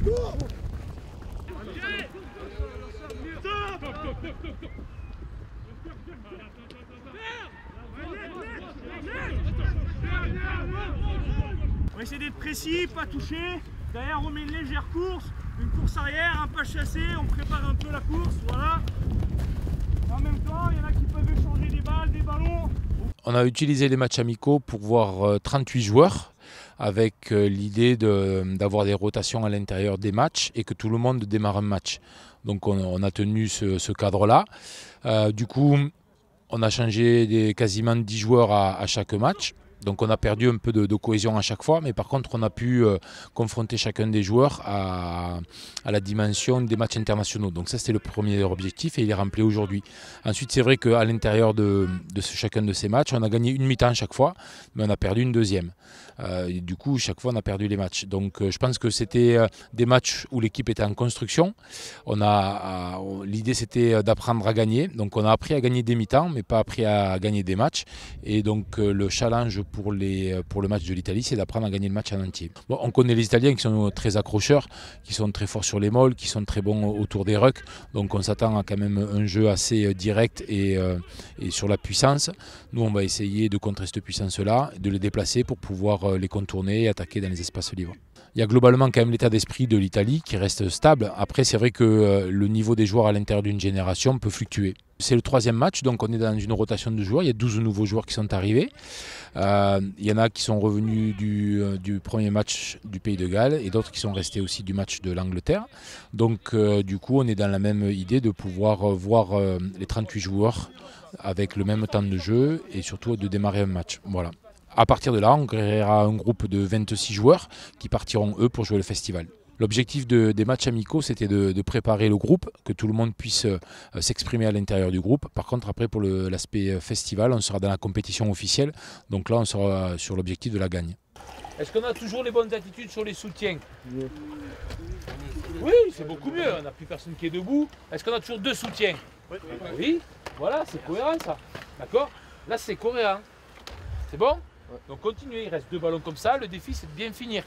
On va essayer d'être précis, pas toucher. Derrière, on met une légère course, une course arrière, un pas chassé, on prépare un peu la course, voilà. En même temps, il y en a qui peuvent échanger des balles, des ballons. On a utilisé les matchs amicaux pour voir 38 joueurs avec l'idée d'avoir des rotations à l'intérieur des matchs et que tout le monde démarre un match. Donc on a tenu ce cadre-là. Du coup, on a changé quasiment 10 joueurs à chaque match. Donc on a perdu un peu de cohésion à chaque fois, mais par contre on a pu confronter chacun des joueurs à la dimension des matchs internationaux. Donc ça c'était le premier objectif et il est rempli aujourd'hui. Ensuite c'est vrai qu'à l'intérieur de chacun de ces matchs, on a gagné une mi-temps chaque fois, mais on a perdu une deuxième. Et du coup chaque fois on a perdu les matchs. Donc je pense que c'était des matchs où l'équipe était en construction. L'idée c'était d'apprendre à gagner. Donc on a appris à gagner des mi-temps, mais pas appris à gagner des matchs. Et donc le challenge pour le match de l'Italie, c'est d'apprendre à gagner le match en entier. Bon, on connaît les Italiens qui sont très accrocheurs, qui sont très forts sur les molles, qui sont très bons autour des rucks. Donc on s'attend à quand même un jeu assez direct et sur la puissance. Nous, on va essayer de contrer cette puissance-là, de les déplacer pour pouvoir les contourner et attaquer dans les espaces libres. Il y a globalement quand même l'état d'esprit de l'Italie qui reste stable. Après, c'est vrai que le niveau des joueurs à l'intérieur d'une génération peut fluctuer. C'est le troisième match, donc on est dans une rotation de joueurs. Il y a 12 nouveaux joueurs qui sont arrivés. Il y en a qui sont revenus du premier match du Pays de Galles et d'autres qui sont restés aussi du match de l'Angleterre. Donc du coup, on est dans la même idée de pouvoir voir les 38 joueurs avec le même temps de jeu et surtout de démarrer un match. Voilà. À partir de là, on créera un groupe de 26 joueurs qui partiront, eux, pour jouer le festival. L'objectif des matchs amicaux, c'était de préparer le groupe, que tout le monde puisse s'exprimer à l'intérieur du groupe. Par contre, après, pour l'aspect festival, on sera dans la compétition officielle. Donc là, on sera sur l'objectif de la gagne. Est-ce qu'on a toujours les bonnes attitudes sur les soutiens? Oui, c'est beaucoup mieux. On n'a plus personne qui est debout. Est-ce qu'on a toujours 2 soutiens? Oui. Voilà, c'est cohérent ça. D'accord? Là, c'est cohérent. C'est bon? Donc continuez, il reste 2 ballons comme ça. Le défi, c'est de bien finir.